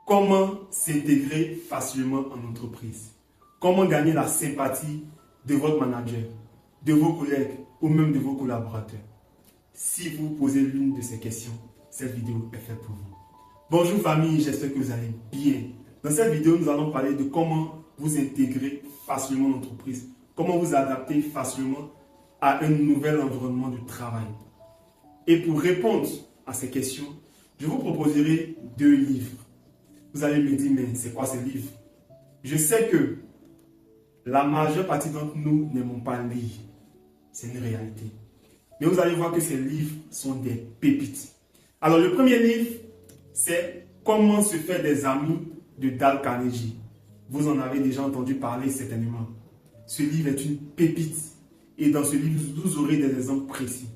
Comment s'intégrer facilement en entreprise? Comment gagner la sympathie de votre manager, de vos collègues ou même de vos collaborateurs? Si vous posez l'une de ces questions, cette vidéo est faite pour vous. Bonjour famille, j'espère que vous allez bien. Dans cette vidéo, nous allons parler de comment vous intégrer facilement en entreprise, comment vous adapter facilement à un nouvel environnement de travail. Et pour répondre à ces questions, je vous proposerai 2 livres. Vous allez me dire, mais c'est quoi ces livres? Je sais que la majeure partie d'entre nous n'aimons pas lire. C'est une réalité. Mais vous allez voir que ces livres sont des pépites. Alors, le premier livre, c'est Comment se faire des amis de Dale Carnegie. Vous en avez déjà entendu parler certainement. Ce livre est une pépite. Et dans ce livre, vous aurez des exemples précis.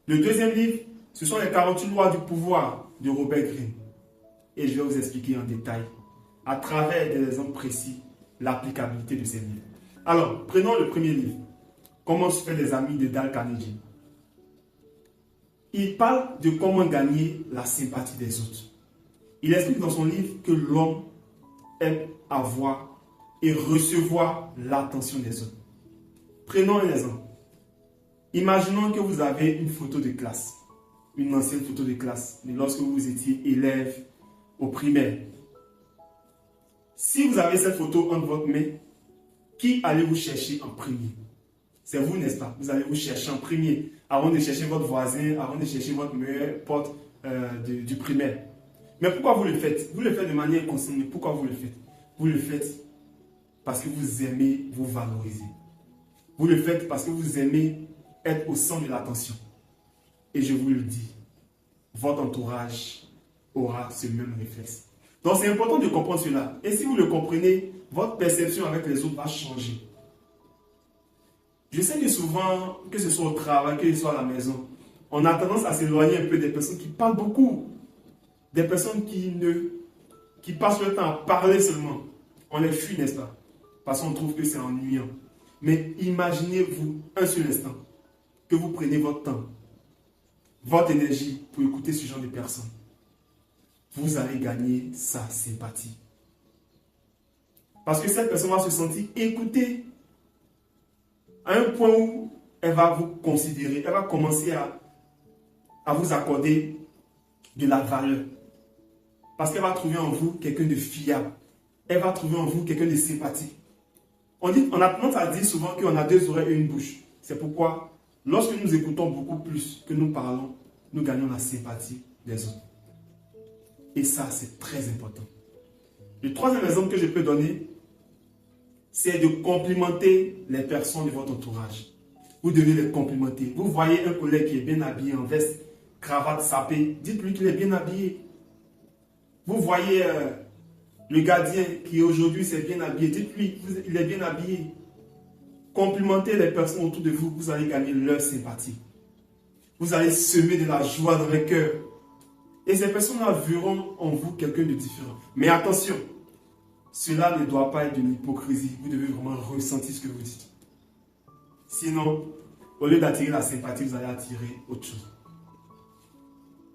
Le deuxième livre, ce sont les 48 lois du pouvoir de Robert Greene. Et je vais vous expliquer en détail, à travers des exemples précis, l'applicabilité de ces livres. Alors, prenons le premier livre, Comment se faire des amis de Dale Carnegie. Il parle de comment gagner la sympathie des autres. Il explique dans son livre que l'homme aime avoir et recevoir l'attention des autres. Prenons un exemple. Imaginons que vous avez une photo de classe, une ancienne photo de classe, de lorsque vous étiez élève au primaire. Si vous avez cette photo entre votre main, qui allez-vous chercher en premier? C'est vous, n'est-ce pas? Vous allez vous chercher en premier, avant de chercher votre voisin, avant de chercher votre meilleur pote du primaire. Mais pourquoi vous le faites? Vous le faites de manière inconsciente, mais pourquoi vous le faites? Vous le faites parce que vous aimez vous valoriser. Vous le faites parce que vous aimez être au centre de l'attention. Et je vous le dis, votre entourage aura ce même réflexe. Donc c'est important de comprendre cela. Et si vous le comprenez, votre perception avec les autres va changer. Je sais que souvent, que ce soit au travail, que ce soit à la maison, on a tendance à s'éloigner un peu des personnes qui parlent beaucoup. Des personnes qui passent le temps à parler seulement. On les fuit, n'est-ce pas? Parce qu'on trouve que c'est ennuyant. Mais imaginez-vous un seul instant que vous prenez votre temps, votre énergie pour écouter ce genre de personnes. Vous allez gagner sa sympathie. Parce que cette personne va se sentir écoutée à un point où elle va vous considérer, elle va commencer à vous accorder de la valeur. Parce qu'elle va trouver en vous quelqu'un de fiable. Elle va trouver en vous quelqu'un de sympathique. On a tendance à dire souvent qu'on a 2 oreilles et une bouche. C'est pourquoi, lorsque nous écoutons beaucoup plus que nous parlons, nous gagnons la sympathie des autres. Et ça, c'est très important. Le troisième exemple que je peux donner, c'est de complimenter les personnes de votre entourage. Vous devez les complimenter. Vous voyez un collègue qui est bien habillé en veste, cravate sapée, dites-lui qu'il est bien habillé. Vous voyez le gardien qui aujourd'hui s'est bien habillé, dites-lui qu'il est bien habillé. Complimentez les personnes autour de vous, vous allez gagner leur sympathie. Vous allez semer de la joie dans les cœurs. Et ces personnes-là verront en vous quelqu'un de différent. Mais attention, cela ne doit pas être de l'hypocrisie. Vous devez vraiment ressentir ce que vous dites. Sinon, au lieu d'attirer la sympathie, vous allez attirer autre chose.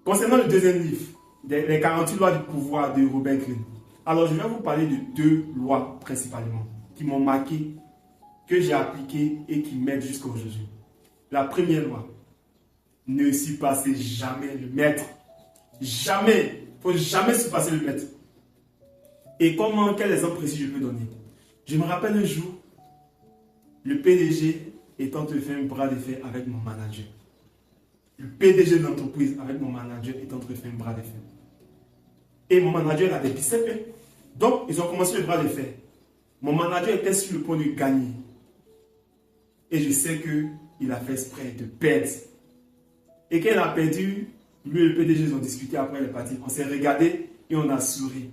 Concernant le deuxième livre, les 48 lois du pouvoir de Robert Greene. Alors, je vais vous parler de 2 lois principalement qui m'ont marqué, que j'ai appliquées et qui m'aident jusqu'à aujourd'hui. La première loi, ne surpassez jamais le maître. Jamais. Il ne faut jamais surpasser le maître. Et quel exemple précis je peux donner? Je me rappelle un jour, le PDG étant en train de faire un bras de fer avec mon manager. Le PDG de l'entreprise avec mon manager étant en train de faire un bras de fer. Et mon manager a des biceps. Donc, ils ont commencé le bras de fer. Mon manager était sur le point de gagner. Et je sais qu'il a fait exprès de perdre. Et quand il a perdu, lui et le PDG, ils ont discuté après les parties. On s'est regardé et on a souri.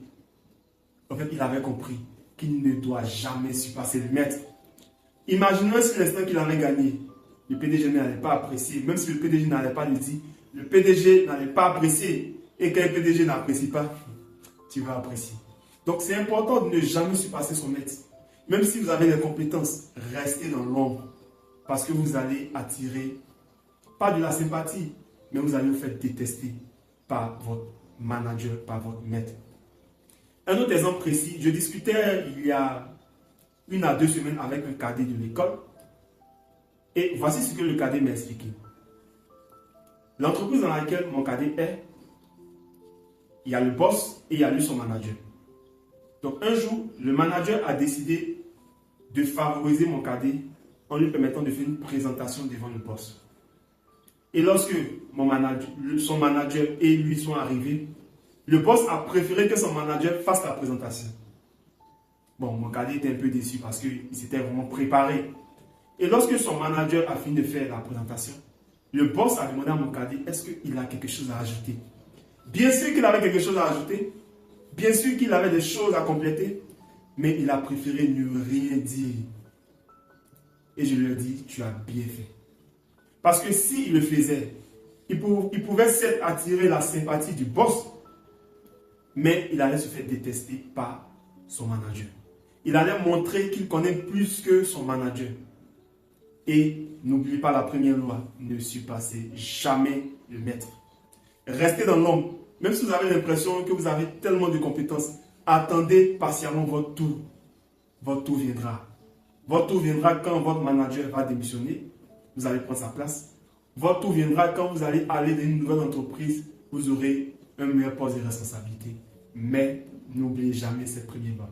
En fait, il avait compris qu'il ne doit jamais surpasser le maître. Imaginons si l'instant qu'il avait gagné, le PDG n'allait pas apprécier. Même si le PDG n'allait pas lui dire, le PDG n'allait pas apprécier. Et quand le PDG n'apprécie pas, tu vas apprécier. Donc, c'est important de ne jamais surpasser son maître. Même si vous avez des compétences, restez dans l'ombre. Parce que vous allez attirer, pas de la sympathie, mais vous allez vous faire détester par votre manager, par votre maître. Un autre exemple précis, je discutais il y a 1 à 2 semaines avec un cadet de l'école et voici ce que le cadet m'a expliqué. L'entreprise dans laquelle mon cadet est, il y a le boss et il y a lui son manager. Donc un jour, le manager a décidé de favoriser mon cadet en lui permettant de faire une présentation devant le boss. Et lorsque son manager et lui sont arrivés, le boss a préféré que son manager fasse la présentation. Bon, mon cadet était un peu déçu parce qu'il s'était vraiment préparé. Et lorsque son manager a fini de faire la présentation, le boss a demandé à mon cadet, est-ce qu'il a quelque chose à ajouter? Bien sûr qu'il avait quelque chose à ajouter, bien sûr qu'il avait des choses à compléter, mais il a préféré ne rien dire. Et je lui ai dit, tu as bien fait. Parce que s'il le faisait, il pouvait certes attirer la sympathie du boss, mais il allait se faire détester par son manager. Il allait montrer qu'il connaît plus que son manager. Et n'oubliez pas la première loi, ne surpassez jamais le maître. Restez dans l'ombre. Même si vous avez l'impression que vous avez tellement de compétences, attendez patiemment votre tour. Votre tour viendra. Votre tour viendra quand votre manager va démissionner. Vous allez prendre sa place. Votre tour viendra quand vous allez aller dans une nouvelle entreprise. Vous aurez un meilleur poste de responsabilité. Mais n'oubliez jamais cette première loi.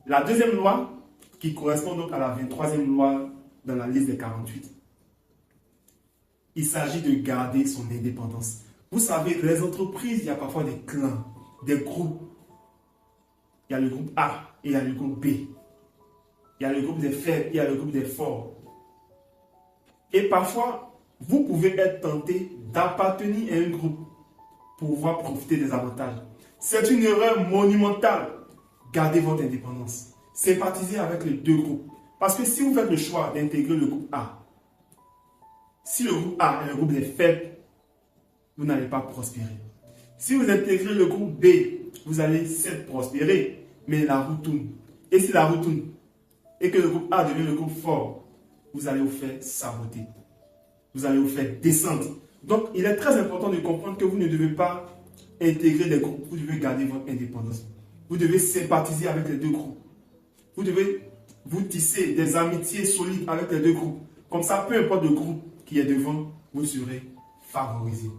La deuxième loi, qui correspond donc à la 23e loi dans la liste des 48, il s'agit de garder son indépendance. Vous savez, dans les entreprises, il y a parfois des clans, des groupes. Il y a le groupe A et il y a le groupe B. Il y a le groupe des faibles, il y a le groupe des forts. Et parfois, vous pouvez être tenté d'appartenir à un groupe pour pouvoir profiter des avantages. C'est une erreur monumentale. Gardez votre indépendance. Sympathisez avec les deux groupes. Parce que si vous faites le choix d'intégrer le groupe A, si le groupe A est le groupe des faibles, vous n'allez pas prospérer. Si vous intégrez le groupe B, vous allez certes prospérer, mais la roue tourne. Et si la roue tourne, et que le groupe A devient le groupe fort, vous allez vous faire saboter. Vous allez vous faire descendre. Donc, il est très important de comprendre que vous ne devez pas intégrer des groupes. Vous devez garder votre indépendance. Vous devez sympathiser avec les deux groupes. Vous devez vous tisser des amitiés solides avec les deux groupes. Comme ça, peu importe le groupe qui est devant, vous serez favorisé.